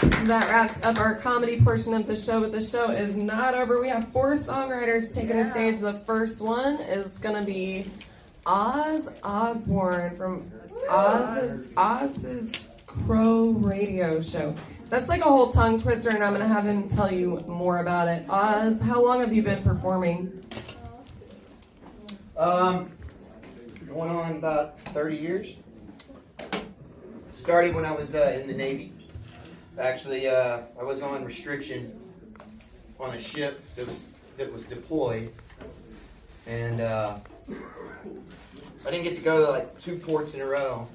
That wraps up our comedy portion of the show, but the show is not over. We have 4 songwriters taking the stage. The first one is going to be Osborne from Oz's Crow Radio Show. That's like a whole tongue twister, and I'm going to have him tell you more about it. Oz, how long have you been performing? Going on about 30 years. Started when I was in the Navy. Actually, I was on restriction on a ship that was deployed, and I didn't get to go to like 2 ports in a row,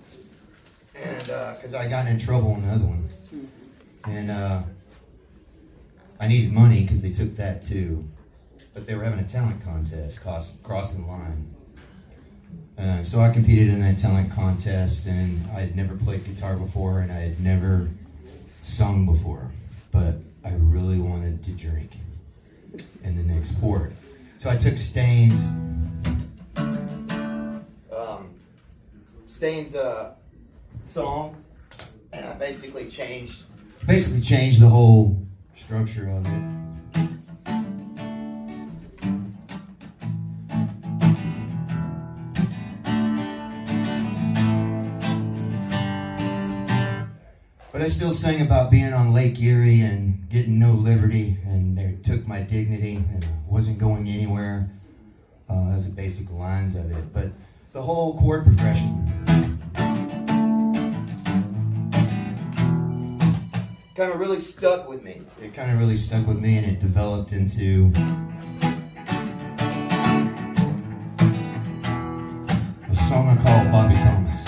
and because I got in trouble on the other one, and I needed money because they took that too, but they were having a talent contest, crossing the line. So I competed in that talent contest, and I had never played guitar before, and I had never sung before, but I really wanted to drink in the next port. So I took Stain's song, and I basically changed the whole structure of it. But I still sang about being on Lake Erie and getting no liberty, and they took my dignity, and I wasn't going anywhere. Those are the basic lines of it. But the whole chord progression kind of really stuck with me. It kind of really stuck with me, and it developed into a song I call Bobby Thomas.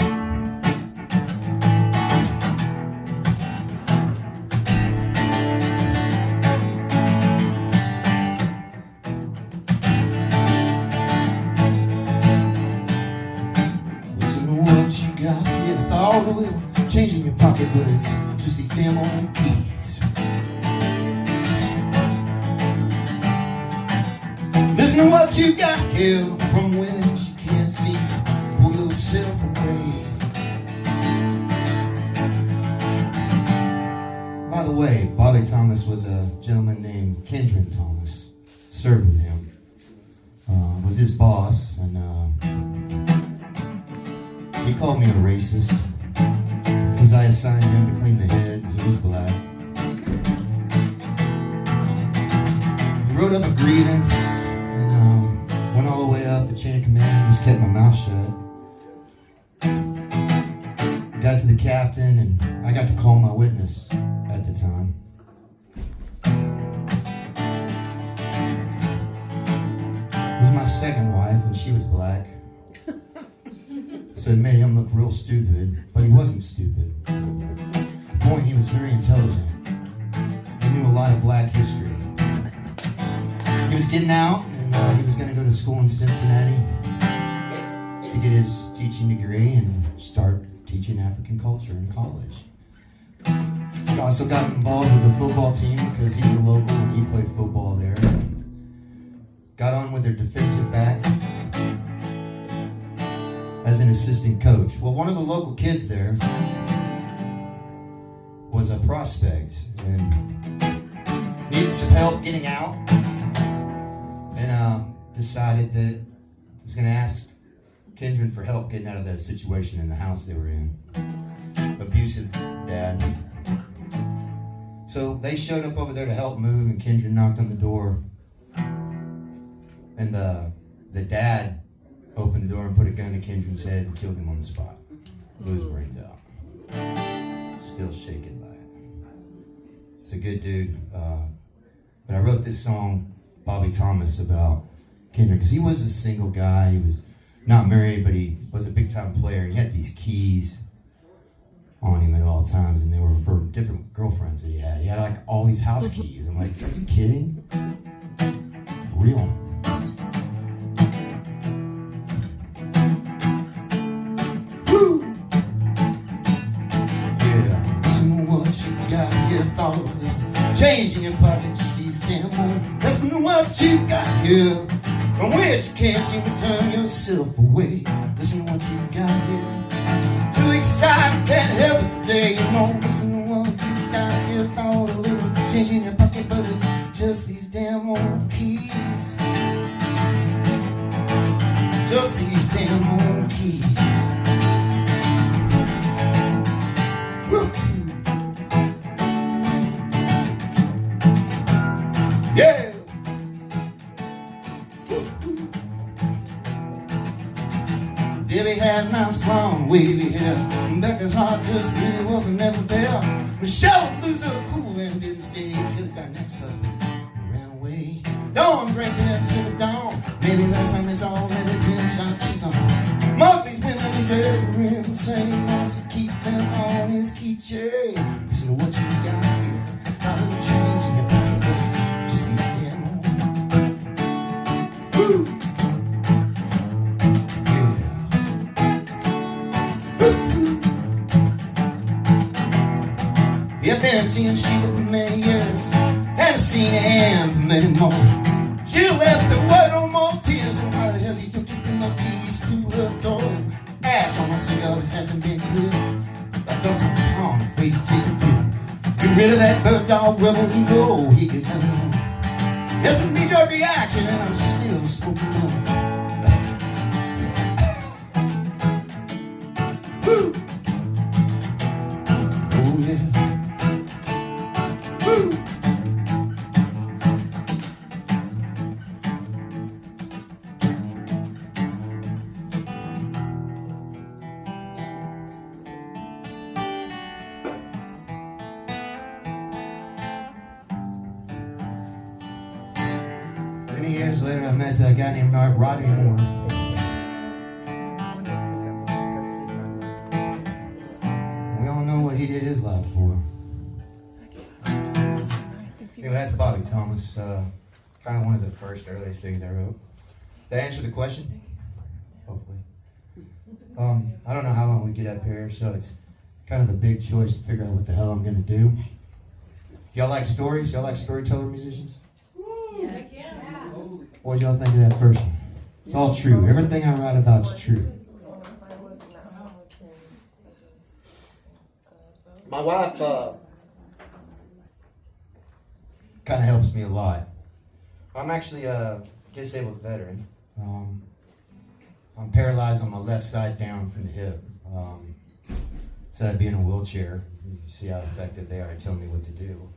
A little change in your pocket, but it's just these damn old keys. Listen to what you got here, from which you can't see. Pull yourself away. By the way, Bobby Thomas was a gentleman named Kendron Thomas. Served with him. Was his boss, and he called me a racist. Because I assigned him to clean the head, and he was black. He wrote up a grievance, and went all the way up the chain of command, just kept my mouth shut. Got to the captain, and I got to call my witness at the time. It was my second wife, and she was black. So it made him look real stupid, but he wasn't stupid. At the point, he was very intelligent. He knew a lot of black history. He was getting out, and he was going to go to school in Cincinnati to get his teaching degree and start teaching African culture in college. He also got involved with the football team because he's a local and he played football there. Got on with their defensive backs as an assistant coach. Well, one of the local kids there was a prospect and needed some help getting out, and decided that he was going to ask Kendron for help getting out of the situation in the house they were in. Abusive dad. So they showed up over there to help move, and Kendron knocked on the door, and the dad opened the door and put a gun to Kendron's head and killed him on the spot. Blew his brains out. Still shaken by it. He's a good dude. But I wrote this song, Bobby Thomas, about Kendron, because he was a single guy. He was not married, but he was a big-time player. He had these keys on him at all times, and they were for different girlfriends that he had. He had like all these house keys. I'm like, are you kidding? Real. Change in your pocket, just these damn old. Listen to what you got here, from which you can't seem to turn yourself away. Listen to what you got here. Too excited, can't help it today, you know. Listen to what you got here, change in your pocket, but it's just these damn old keys. Just these damn old keys. Woo. Yeah. Debbie had nice blonde wavy hair. Becca's heart just really wasn't ever there. Michelle would lose her cool and didn't stay, cause her next husband ran away. Dawn drinking until the dawn. Maybe last time it's all, maybe 10 shots she's on. Most of these women he says are insane. Wants to keep them on his keychain. Listen to what you got here. Not a little change in your pocket, but it's just these damn old. Woo! I've been seeing Sheila for many years, and seen Anne for many more. She left the word on more tears, and why the hell he's still keeping those keys to her door? Ash on a cigar that hasn't been cleared. That doesn't I'm afraid to take a dip. Get rid of that bird dog rebel, you know he could never know. It's a knee-jerk reaction, and I'm still smoking on. Woo! Oh yeah. Many years later, I met a guy named Rodney Moore. We all know what he did his life for. Anyway, that's Bobby Thomas. Kind of one of the first earliest things I wrote. Did I answer the question? Hopefully. I don't know how long we get up here, so it's kind of a big choice to figure out what the hell I'm going to do. Y'all like stories? Y'all like storyteller musicians? Yes. What y'all think of that first one? It's all true. Everything I write about is true. My wife Kind of helps me a lot. I'm actually a disabled veteran. I'm paralyzed on my left side down from the hip. Instead of being in a wheelchair, you see how effective they are at telling me what to do.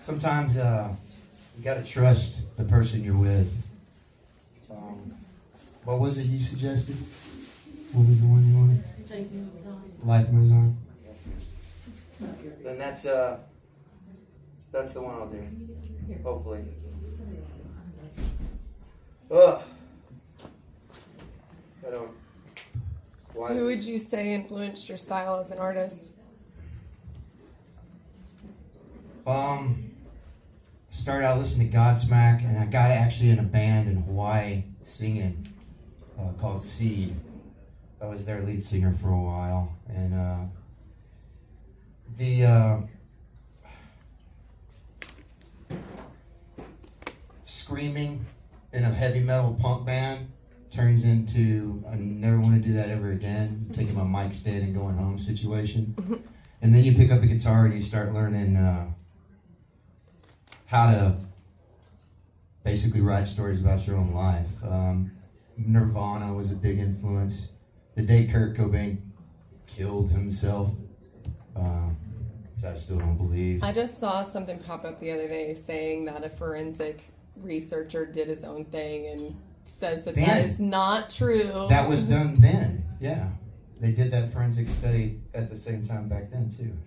Sometimes you gotta trust the person you're with. What was it you suggested? What was the one you wanted? Life moves on. Then that's the one I'll do. Hopefully. Ugh. I don't. Why Who is would this- you say influenced your style as an artist? Started out listening to Godsmack, and I got actually in a band in Hawaii singing called Seed. I was their lead singer for a while, and the screaming in a heavy metal punk band turns into I never want to do that ever again, taking my mic stand and going home situation. And then you pick up a guitar and you start learning how to basically write stories about your own life. Nirvana was a big influence. The day Kurt Cobain killed himself, which I still don't believe. I just saw something pop up the other day saying that a forensic researcher did his own thing and says that that is not true. That was done then, yeah. They did that forensic study at the same time back then too.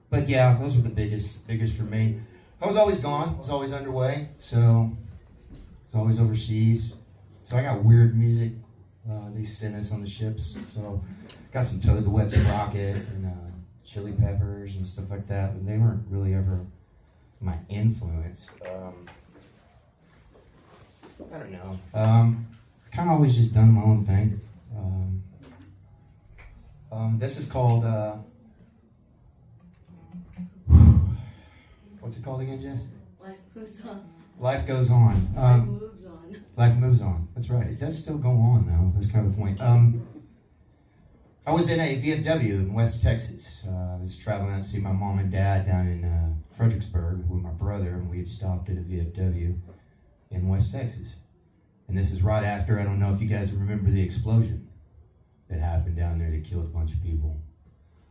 But yeah, those were the biggest for me. I was always gone. I was always underway. So I was always overseas. So I got weird music. They sent us on the ships. So got some Toad the Wet Sprocket and Chili Peppers and stuff like that. But they weren't really ever my influence. I don't know. Kind of always just done my own thing. This is called, what's it called again, Jess? Life goes on. Life Goes On. Life moves on. Life moves on. That's right. It does still go on, though. That's kind of the point. I was in a VFW in West Texas. I was traveling out to see my mom and dad down in Fredericksburg with my brother, and we had stopped at a VFW in West Texas. And this is right after, I don't know if you guys remember the explosion that happened down there that killed a bunch of people.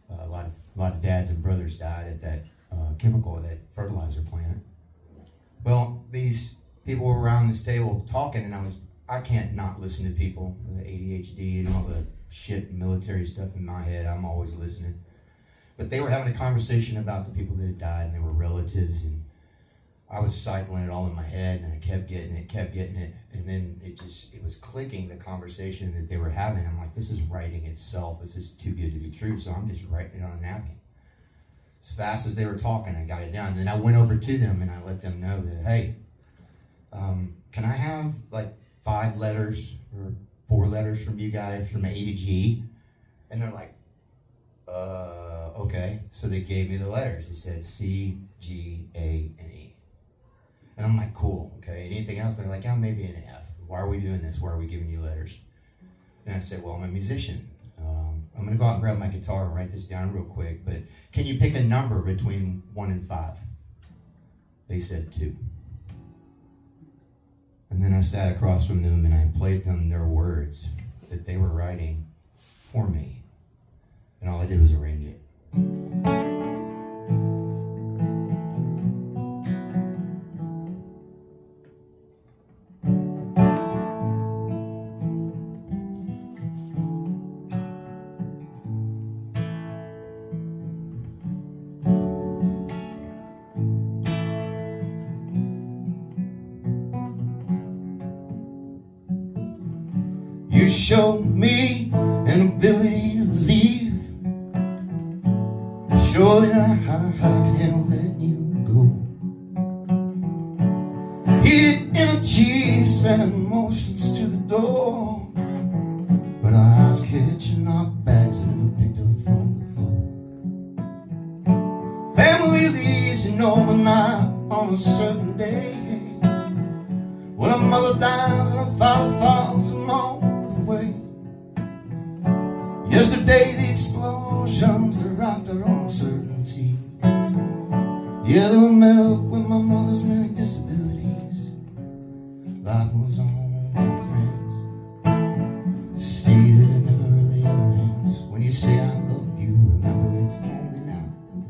A lot of dads and brothers died at that chemical, that fertilizer plant. Well, these people were around this table talking, and I can't not listen to people, the ADHD and all the shit military stuff in my head. I'm always listening. But they were having a conversation about the people that had died, and they were relatives, and I was cycling it all in my head, and I kept getting it, and then it was clicking, the conversation that they were having. I'm like, this is writing itself. This is too good to be true, so I'm just writing it on a napkin. As fast as they were talking, I got it down. And then I went over to them, and I let them know that, hey, can I have like 5 letters or 4 letters from you guys from A to G? And they're like, okay. So they gave me the letters. They said C, G, A, and E. And I'm like, cool, okay. Anything else? They're like, yeah, maybe an F. Why are we doing this? Why are we giving you letters? And I said, well, I'm a musician. I'm going to go out and grab my guitar and write this down real quick, but can you pick a number between 1 and 5? They said 2. And then I sat across from them and I played them their words that they were writing for me. And all I did was arrange it. You showed me an ability to leave. Show that I can handle letting you go. Heated energy, spreading emotions to the door. But our eyes catching our bags that never picked up from the floor. Family leaves an overnight on a certain day. When a mother dies and a father falls along the way. Yesterday the explosions that rocked our uncertainty. Yeah, they were met up with my mother's many disabilities. Life moves on, my friends. See that it never really ever ends. When you say I love you, remember it's only now and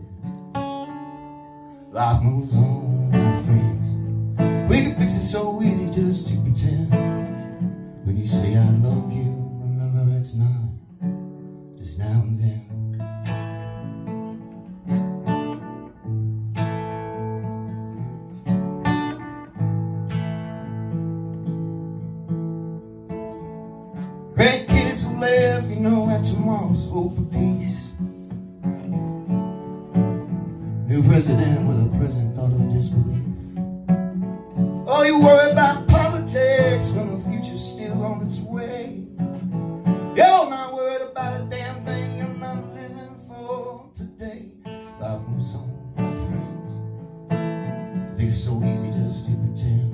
then. Life moves on, my friends. We can fix it so easy just to pretend. When you say I love you, remember it's not just now and then. Grandkids will laugh, you know, at tomorrow's hope for peace. New president with a present thought of disbelief. Oh, you worry about politics when the future's still on its way. You're not worried about a damn thing, you're not living for today. Life moves on, my friends. It's so easy just to pretend.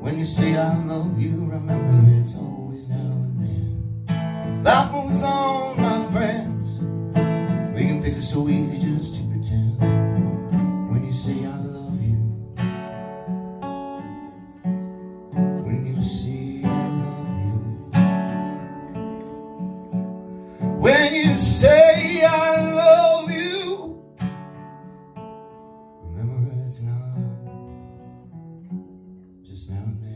When you say I love you, remember it's always now and then. Life moves on, my friends. We can fix it so easy just to pretend. When you say I love you, when you say I love you, when you say I love you, remember it's not just now and then.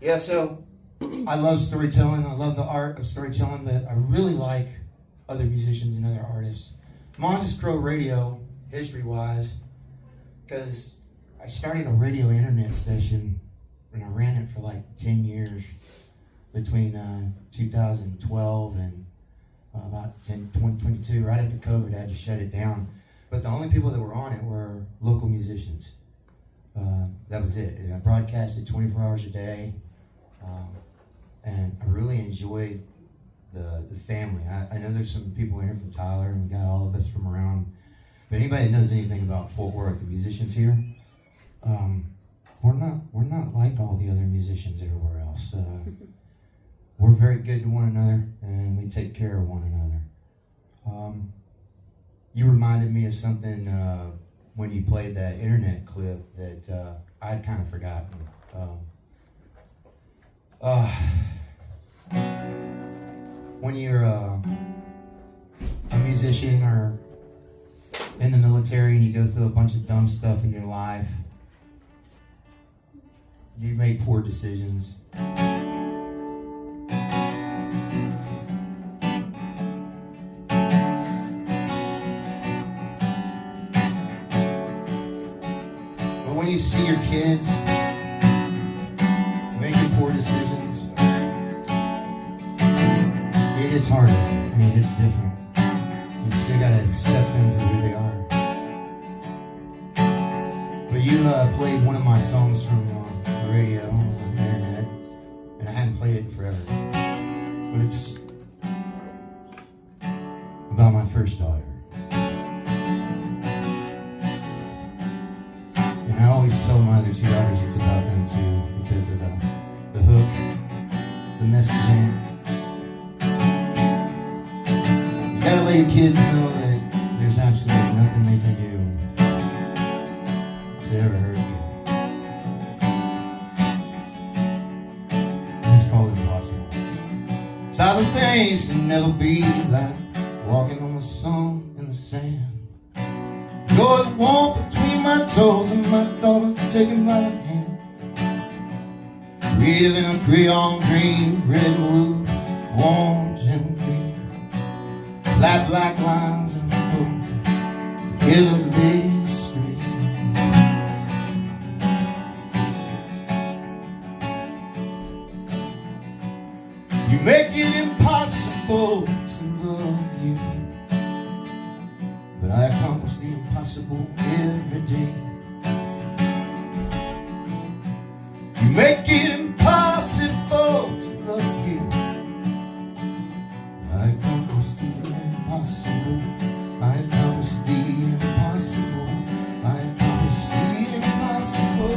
Yeah, so I love storytelling. I love the art of storytelling, but I really like other musicians and other artists. Monsters Crow Radio, history-wise, because I started a radio internet station and I ran it for like 10 years between 2012 and about 2022. Right after COVID, I had to shut it down. But the only people that were on it were local musicians. That was it. And I broadcasted 24 hours a day, and I really enjoyed the family. I know there's some people here from Tyler, and we got all of us from around. But anybody that knows anything about Fort Worth, the musicians here, we're not like all the other musicians everywhere else. We're very good to one another, and we take care of one another. You reminded me of something when you played that internet clip that I'd kind of forgotten. When you're a musician or in the military and you go through a bunch of dumb stuff in your life, you make poor decisions. When you see your kids making poor decisions, it hits harder. I mean, it's different. You still gotta accept them for who they are. But you played one of my songs from the radio on the internet, and I hadn't played it in forever. But it's about my first daughter. And I always tell my other two daughters it's about them too, because of the hook, the message in it. You gotta let your kids know that there's absolutely nothing they can do to ever hurt you. This is called impossible. Some things can never be like walking on the sun in the sand. You're the warmth between my toes and my daughter taking my hand. Reliving a crayon dream, red and blue, orange and green. Flat black lines and blue, together they scream. You make it impossible to love you, but I accomplish the impossible every day. You make it impossible to love you. I accomplish the impossible. I accomplish the impossible. I accomplish the impossible.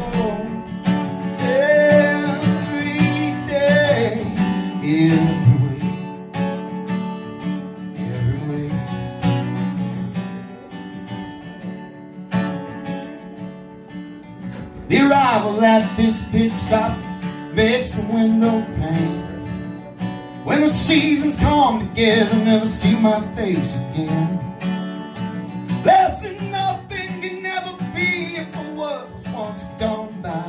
Every day, every way, every way. The arrival at this pit stop makes the window pane. When the seasons come together, never see my face again. Less than nothing can never be for what was once gone by.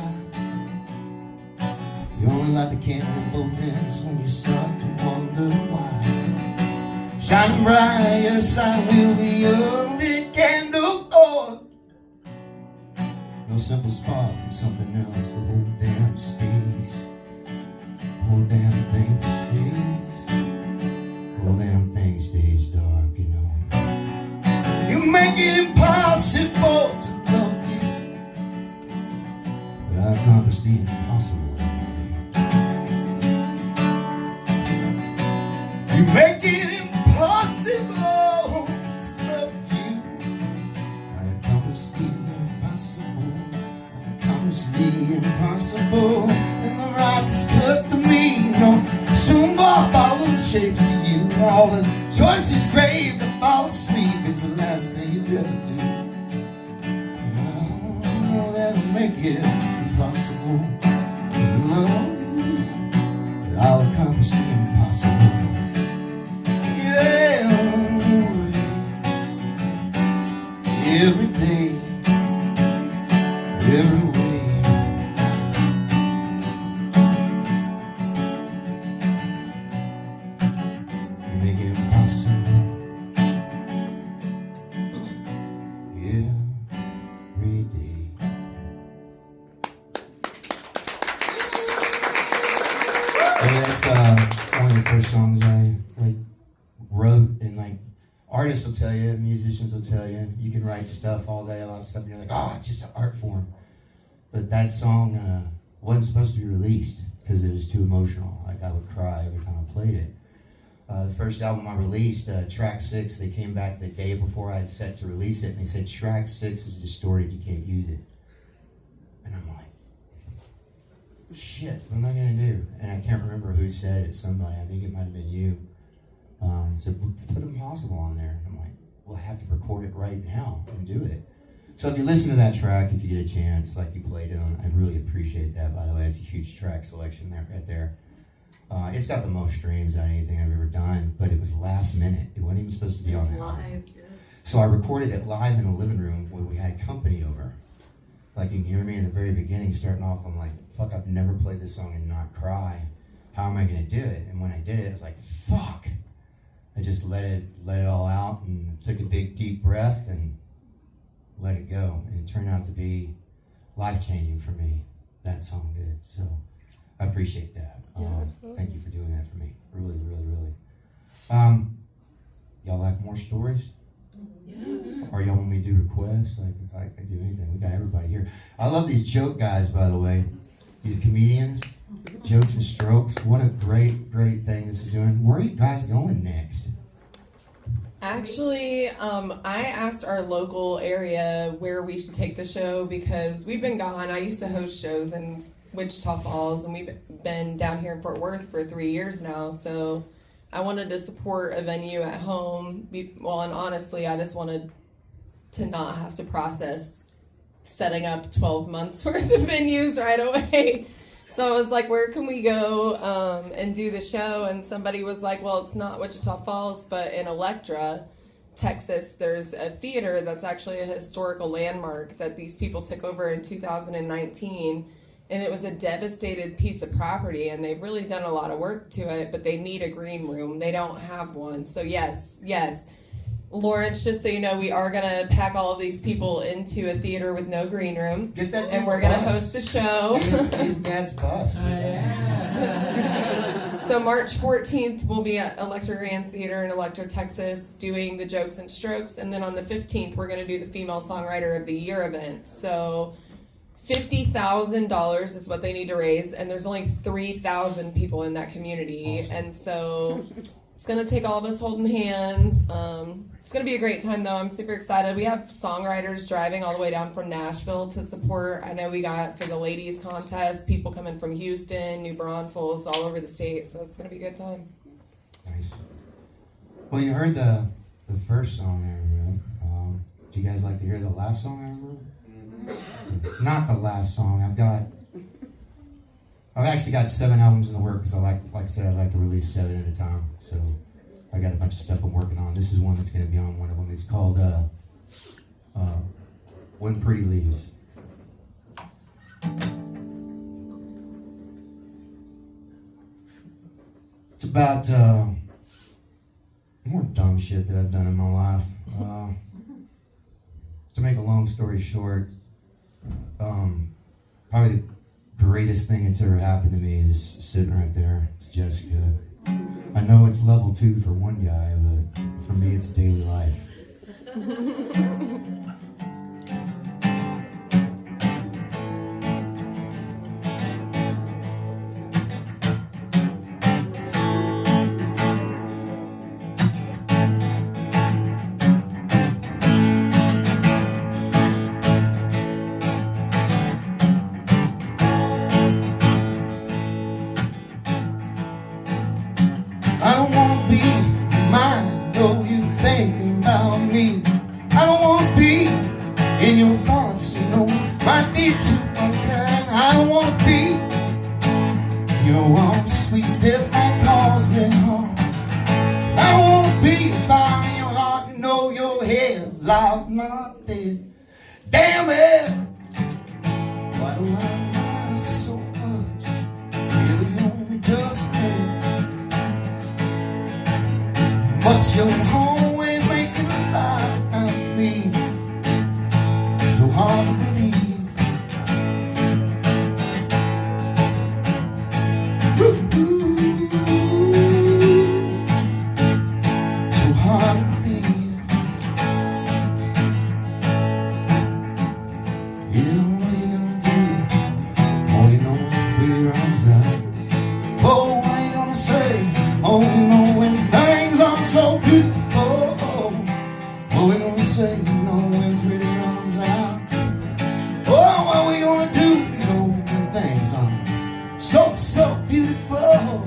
You only light the candle at both ends when you start to wonder why. Shining bright, yes, I will the unlit candle for. No simple spark from something else, the whole damn stays. The whole damn thing stays. The whole damn thing stays dark, you know. You make it impossible to love you, but I accomplish the impossible every day. You make it impossible to love you. I accomplish the impossible. I accomplish the impossible. And the rock is cut for me. No, soon will follow the shapes of you. All the choices grave to fall asleep. It's the last thing you'll ever do. Oh, that'll make it impossible to love you, but I'll accomplish the impossible. Yeah, every day, every way. You make it impossible. Every day. And that's one of the first songs I wrote, and artists will tell you, musicians will tell you, you can write stuff all day, a lot of stuff, and you're like, oh, it's just an art form. But that song wasn't supposed to be released because it was too emotional. Like, I would cry every time I played it. The first album I released, track 6, they came back the day before I had set to release it, and they said, track 6 is distorted, you can't use it. And I'm like, shit, what am I going to do? And I can't remember who said it, somebody, I think it might have been you. Said, put Impossible on there. And I'm like, well, I have to record it right now and do it. So if you listen to that track, if you get a chance, like you played it on, I really appreciate that, by the way. It's a huge track selection there, right there. It's got the most streams out of anything I've ever done, but it was last minute. It wasn't even supposed to be on there. Live. So I recorded it live in the living room when we had company over. Like, you can hear me in the very beginning, starting off, I'm like, fuck, I've never played this song and not cry. How am I going to do it? And when I did it, I was like, fuck. I just let it all out and took a big, deep breath and let it go. And it turned out to be life-changing for me. That song did. So I appreciate that. Yeah, absolutely. Thank you for doing that for me. Really, really, really. Y'all like more stories? Yeah. Or y'all want me to do requests? Like, if I can do anything. We got everybody here. I love these joke guys, by the way. These comedians. Jokes and Strokes. What a great, great thing this is doing. Where are you guys going next? Actually, I asked our local area where we should take the show because we've been gone. I used to host shows in Wichita Falls, and we've been down here in Fort Worth for 3 years now. So I wanted to support a venue at home. And honestly, I just wanted to not have to process setting up 12 months worth of venues right away. So I was like, where can we go and do the show? And somebody was like, well, it's not Wichita Falls, but in Electra, Texas, there's a theater that's actually a historical landmark that these people took over in 2019. And it was a devastated piece of property, and they've really done a lot of work to it, but they need a green room. They don't have one. So yes. Lawrence, just so you know, we are going to pack all of these people into a theater with no green room. Get that. And we're going to host a show. His dad's boss. So March 14th, we'll be at Electra Grand Theater in Electra, Texas, doing the Jokes and Strokes. And then on the 15th, we're going to do the Female Songwriter of the Year event. So $50,000 is what they need to raise. And there's only 3,000 people in that community. Awesome. And so it's going to take all of us holding hands. It's going to be a great time, though. I'm super excited. We have songwriters driving all the way down from Nashville to support. I know we got, for the ladies contest, people coming from Houston, New Braunfels, all over the state. So it's going to be a good time. Nice. Well, you heard the first song I wrote. Do you guys like to hear the last song I wrote? It's not the last song. I've actually got 7 albums in the works because like I said, I like to release 7 at a time. So I got a bunch of stuff I'm working on. This is one that's going to be on one of them. It's called When Pretty Leaves. It's about more dumb shit that I've done in my life. To make a long story short, probably the greatest thing that's ever happened to me is sitting right there. It's Jessica. I know it's level 2 for one guy, but for me it's daily life. I don't wanna be mine, though you thinking about me. I don't wanna be in your thoughts, you know, might be too unkind. I don't wanna be your warm, sweet death that calls me home. I don't wanna be the fire in your heart, you know your head, life not dead. Damn it! Why do I lie so much? Really only does me. But you're always making a lie out of me. So hard to believe. Ooh, so hard to believe. Yeah, what you gonna do? Oh, you know when pretty runs out. Oh, what you gonna say? Oh, you know when things are so beautiful. What we gonna say? You know when pretty runs out. Oh, what we gonna do? You know when things are so beautiful.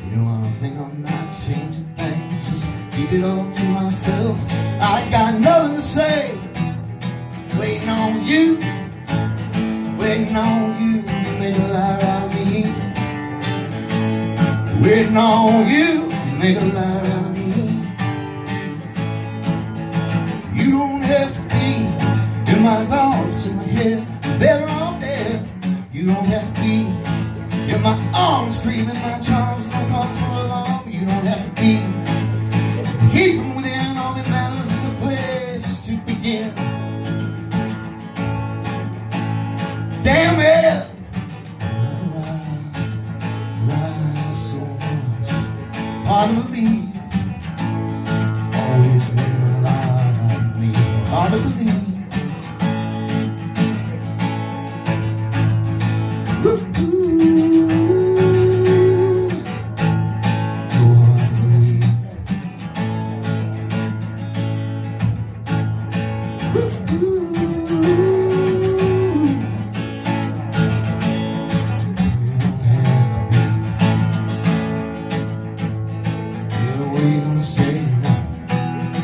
You know, I think I'm not changing things, just keep it all to myself. I got nothing to say. Waiting on you, waiting on you to make a lie out of me. Waiting on you to make a lie out of me. You don't have to be in my thoughts, in my head, better off dead. You don't have to be in my arms, screaming my charms, no cause for alarm. You don't have to be here from within. All that matters is a place to begin. Damn it, lie so much, hard to believe. Always making a lie out of me, hard to believe.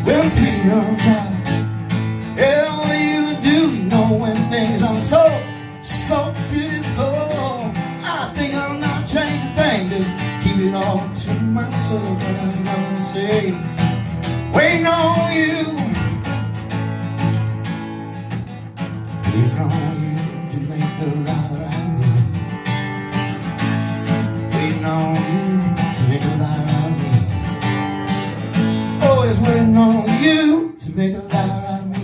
When pretty runs out, yeah, what you gonna do? You know when things are so beautiful. I think I'm not changing things, just keep it all to myself. I have nothing to say. Waiting on you, waiting on you to make the light I need. Waiting on you to make the light I need. Always waiting on you to make a lie out of me.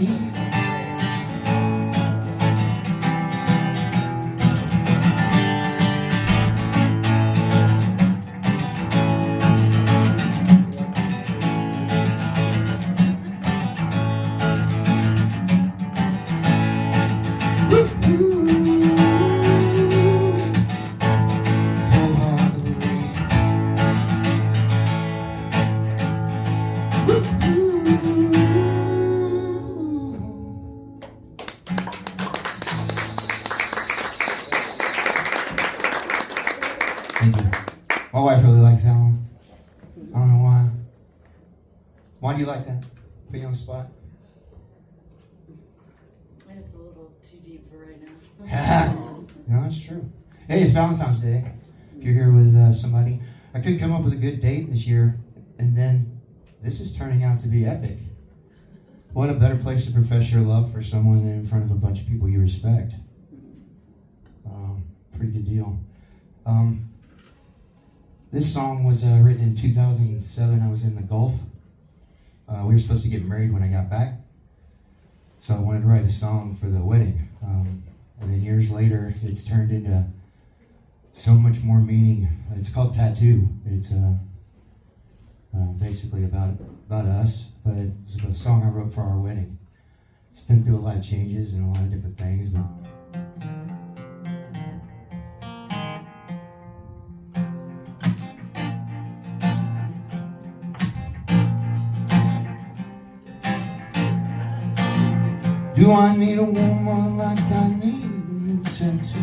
Thank you. My wife really likes that one. I don't know why. Why do you like that? Put you on the spot. It's a little too deep for right now. No, that's true. Hey, it's Valentine's Day. If you're here with somebody, I couldn't come up with a good date this year, and then this is turning out to be epic. What a better place to profess your love for someone than in front of a bunch of people you respect. Pretty good deal. This song was written in 2007. I was in the Gulf. We were supposed to get married when I got back. So I wanted to write a song for the wedding. And then years later, it's turned into so much more meaning. It's called Tattoo. It's basically about us, but it's a song I wrote for our wedding. It's been through a lot of changes and a lot of different things, but do I need a woman like I need a tattoo?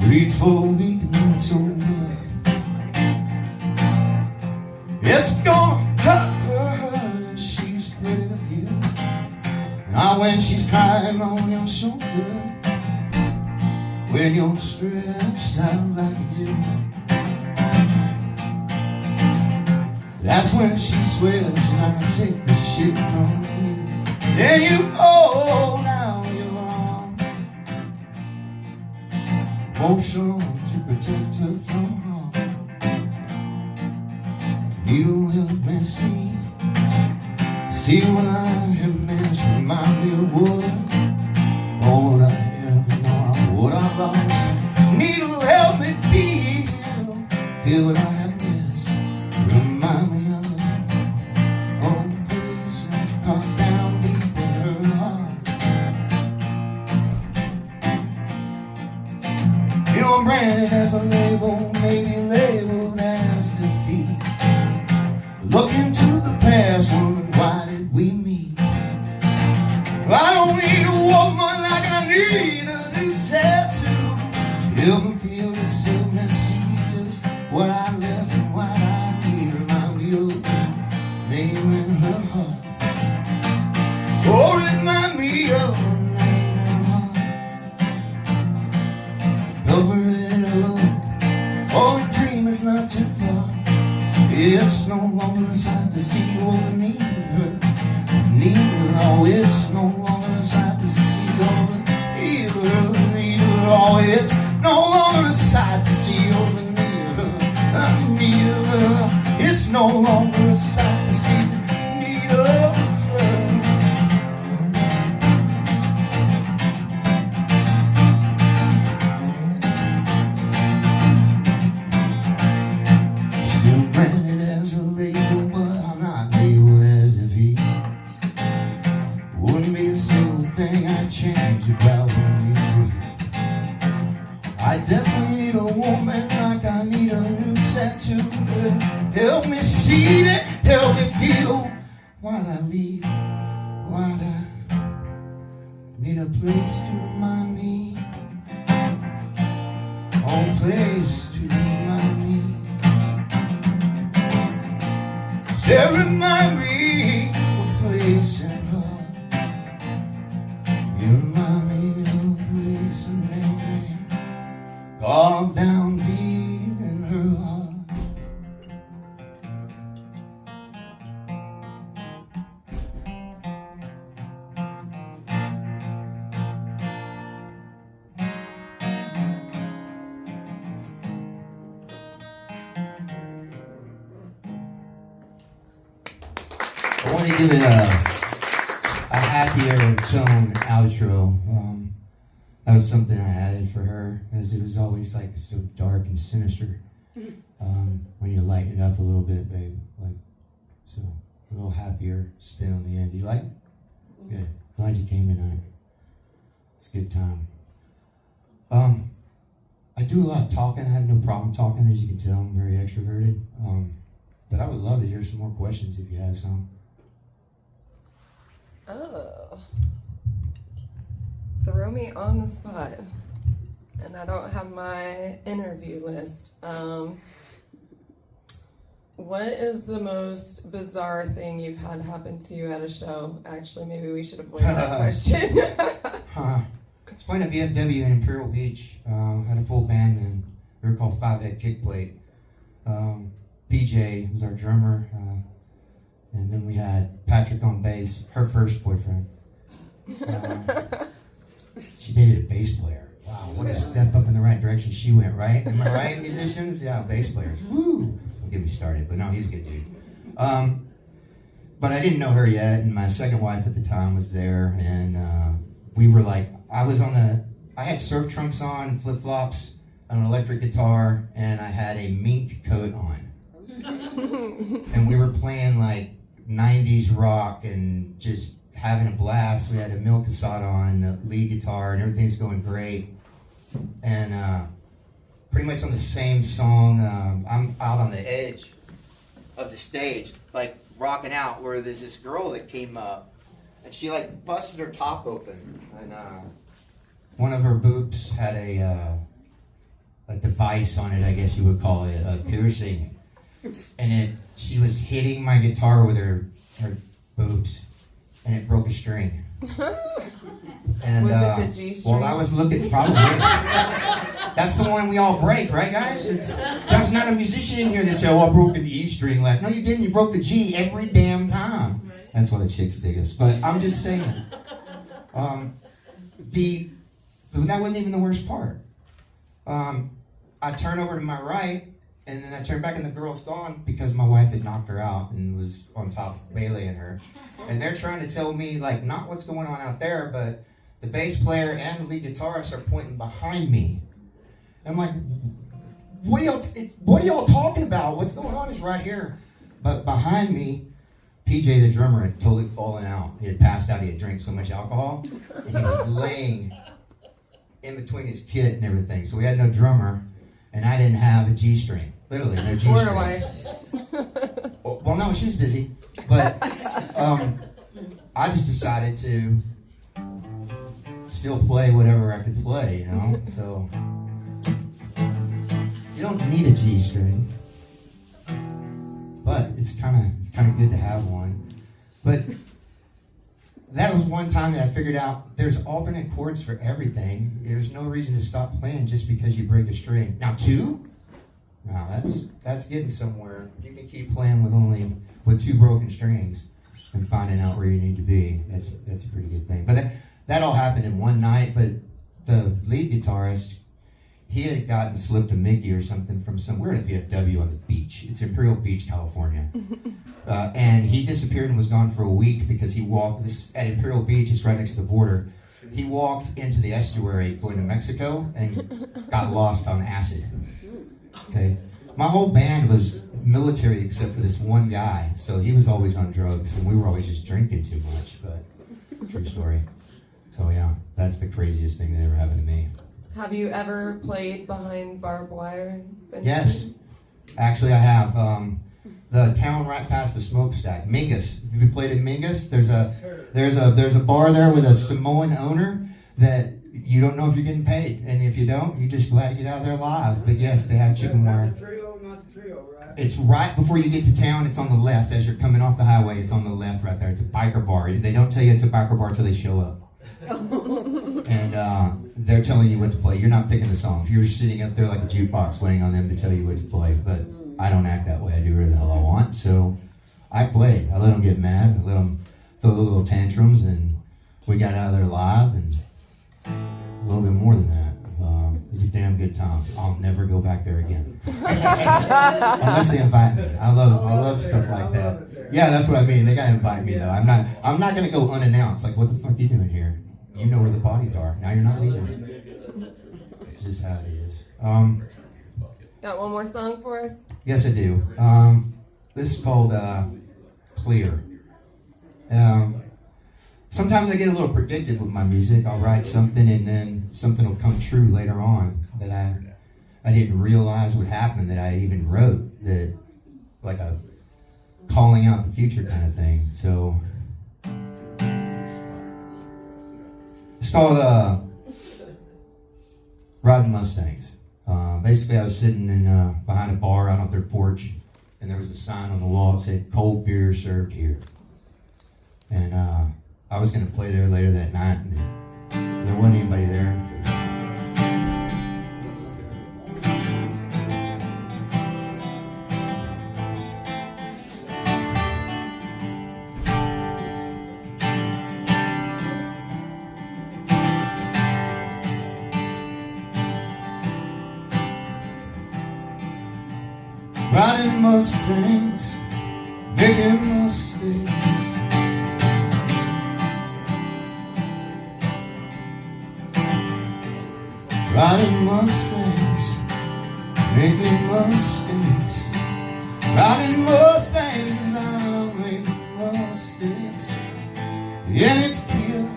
Bleeds for a week and then it's over. It's gonna hurt her and she's pretty to feel. Now when she's crying on your shoulder, when you're stretched out like you, that's when she swears she's not gonna take the shit from you. Then you hold out your arm, motion to protect her from harm. Needle help me see what I have missed. Remind me of what all that I ever know, what I lost. Needle help me feel what I have missed. Remind me of oh, please, calm down deep in her branded as a label, maybe labeled as defeat. Look into the past, wondering why did we meet? I don't need a woman like I need a new tattoo. Help me feel this, help me see just what I left and what I need. Remind me of the name in her heart. Oh, remind me of the name in her heart. Cover it up. Oh, the dream is not too far. It's no longer a sight to see or the need her. Need her. Oh, it's no longer a sight to see or the need her. Need her. Oh, it's no longer a sight to see or the need her. Need her. It's no longer a sight to see the need her. Change about when we breathe. I definitely need a woman like I need a new tattoo. Help me see it, help me feel while I leave. While I need a place to remind me. Oh, place to remind me. Say remind me of a place in her. You remind me of a place and name carved down deep in her heart. I want to give it a happier tone outro. That was something I added for her, as it was always like so dark and sinister. When you lighten it up a little bit, babe, like so a little happier spin on the end. You like? Good. Glad you came tonight. It's a good time. I do a lot of talking. I have no problem talking, as you can tell. I'm very extroverted. But I would love to hear some more questions if you have some. Oh. Throw me on the spot. And I don't have my interview list. What is the most bizarre thing you've had happen to you at a show? Actually, maybe we should avoid that question. I was playing at VFW in Imperial Beach. Had a full band then. We were called Five Head Kickplate. BJ was our drummer. And then we had Patrick on bass, her first boyfriend. She dated a bass player. Wow, what a step up in the right direction she went, right? Am I right, musicians? Yeah, bass players. Woo! Don't get me started, but no, he's a good dude. But I didn't know her yet, and my second wife at the time was there, and we were like, I had surf trunks on, flip-flops, an electric guitar, and I had a mink coat on. And we were playing like 90s rock and just having a blast. We had a Mil Casada on the lead guitar and everything's going great. And pretty much on the same song, I'm out on the edge of the stage, like rocking out, where there's this girl that came up and she like busted her top open. And one of her boobs had a device on it, I guess you would call it, a piercing. And she was hitting my guitar with her boobs, and it broke a string. And, was it the G string? Well, I was looking, probably. That's the one we all break, right, guys? There's not a musician in here that said, "Oh, I broke the E string left." No, you didn't. You broke the G every damn time. That's why the chicks dig us. But I'm just saying. That wasn't even the worst part. I turn over to my right, and then I turn back and the girl's gone because my wife had knocked her out and was on top meleeing her. And they're trying to tell me, like, not what's going on out there, but the bass player and the lead guitarist are pointing behind me. I'm like, what are y'all talking about? What's going on is right here. But behind me, PJ, the drummer, had totally fallen out. He had passed out. He had drank so much alcohol. And he was laying in between his kit and everything. So we had no drummer. and I didn't have a G string. Literally, no G string. Or a wife. Well, no, she was busy, but I just decided to still play whatever I could play, you know. So you don't need a G string, but it's kind of good to have one. But that was one time that I figured out there's alternate chords for everything. There's no reason to stop playing just because you break a string. Now 2? No, that's getting somewhere. You can keep playing with 2 broken strings and finding out where you need to be. That's a pretty good thing. But that all happened in one night. But the lead guitarist, he had gotten slipped a Mickey or something from somewhere at VFW on the beach. It's Imperial Beach, California. And he disappeared and was gone for a week because he walked at Imperial Beach. It's right next to the border. He walked into the estuary going to Mexico and got lost on acid. Okay, my whole band was military except for this one guy, so he was always on drugs, and we were always just drinking too much. But true story. So yeah, that's the craziest thing that ever happened to me. Have you ever played behind barbed wire? Yes, actually I have. The town right past the smokestack, Mingus. Have you played in Mingus? There's a bar there with a Samoan owner that you don't know if you're getting paid, and if you don't, you're just glad to get out of there alive. But yes, they have chicken wire. Not the trio, right? It's right before you get to town. It's on the left as you're coming off the highway. It's on the left right there. It's a biker bar. They don't tell you it's a biker bar until they show up. And they're telling you what to play. You're not picking the songs. You're sitting up there like a jukebox waiting on them to tell you what to play. But I don't act that way. I do whatever the hell I want. So I played. I let them get mad. I let them throw little tantrums, and we got out of there live, and a little bit more than that. It was a damn good time. I'll never go back there again. Unless they invite me. I love stuff like that. Yeah, that's what I mean. They gotta invite me though. I'm not gonna go unannounced. Like, what the fuck are you doing here? You know where the bodies are. Now you're not leaving. It's just how it is. Got one more song for us? Yes, I do. This is called Clear. Sometimes I get a little predictive with my music. I'll write something and then something will come true later on that I didn't realize would happen, that I even wrote, that like a calling out the future kind of thing. So it's called Riding Mustangs. Basically, I was sitting behind a bar out on their porch, and there was a sign on the wall that said "Cold beer served here." And I was going to play there later that night, and there wasn't anybody there. Riding Mustangs, making mistakes. Riding Mustangs, making mistakes. Riding Mustangs as I make mistakes. And it's clear,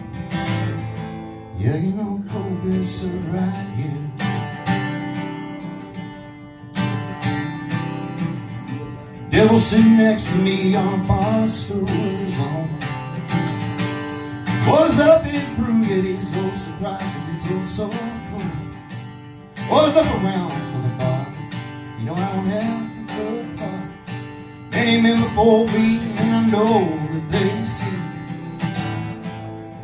yeah, you know, cold beer's so right here. Devil sitting next to me on a bar stool with his own. Pours up his brew, yet he's so surprised cause it's all so cold. Pours up around for the bar. You know I don't have to look far. Many men before me, and I know that they see.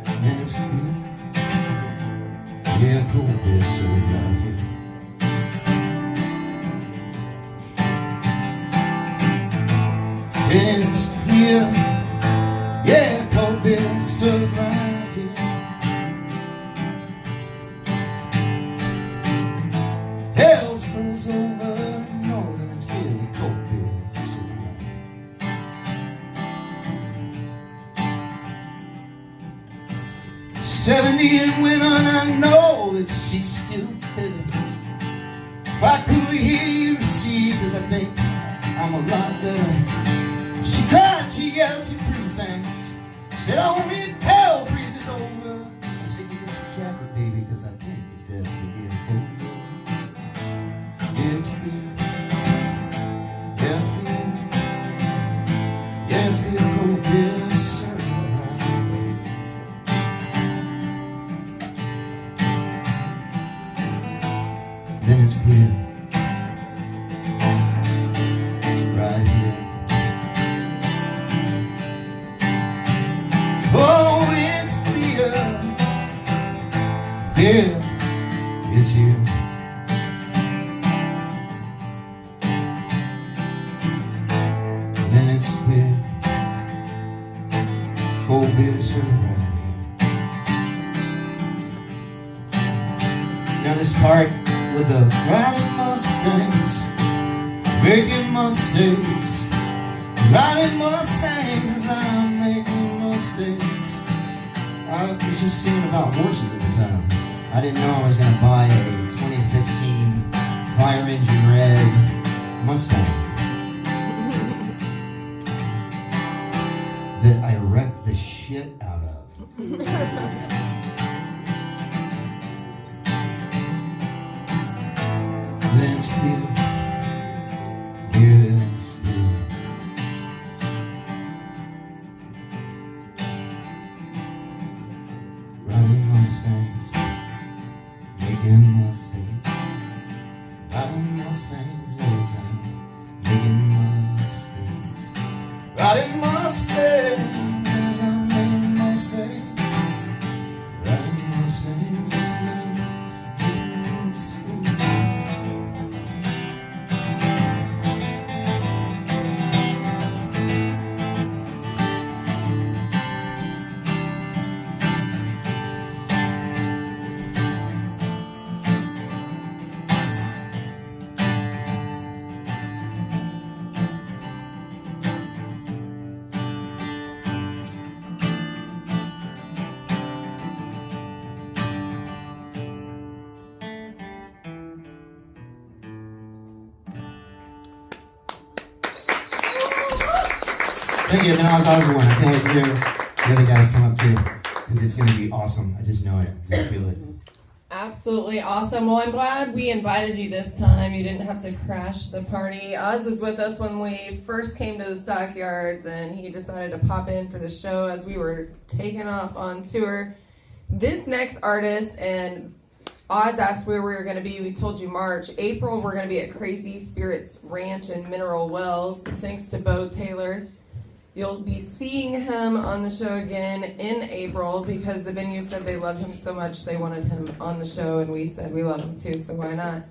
And it's clear, yeah, cold beer's so right here. And it's clear, yeah, cold beer served right here. Hell's froze over north, and it's really cold beer served right here. 70 in winter, and I know that she's still bitter. Why couldn't hear you see? Cause I think I'm a lot better. She cried, she yelled, she threw things. Said, only if hell freezes over. I said, get your jacket, baby, cause I think it's definitely getting cold. it's clear right here. Oh, it's clear. There is you. Then it's clear. Cold beer served right here. Now this part with the riding Mustangs, making mistakes, riding Mustangs as I'm making mistakes. I was just singing about horses at the time. I didn't know I was going to buy a 2015 fire engine red Mustang that I wrecked the shit out of. Then it's clear, here is you. Riding Mustangs, making mistakes. Riding Mustangs as I'm making mistakes. Riding Mustangs as I'm making mistakes. Riding Mustangs as I'm making mistakes. Thank you, and Osborne. I can't wait to hear the other guys come up too, because it's going to be awesome. I just know it. I just feel it. Absolutely awesome. Well, I'm glad we invited you this time. You didn't have to crash the party. Oz was with us when we first came to the Stockyards, and he decided to pop in for the show as we were taking off on tour. This next artist, and Oz asked where we were going to be. We told you March. April, we're going to be at Crazy Spirits Ranch in Mineral Wells, thanks to Bo Taylor. You'll be seeing him on the show again in April because the venue said they loved him so much they wanted him on the show, and we said we love him too, so why not?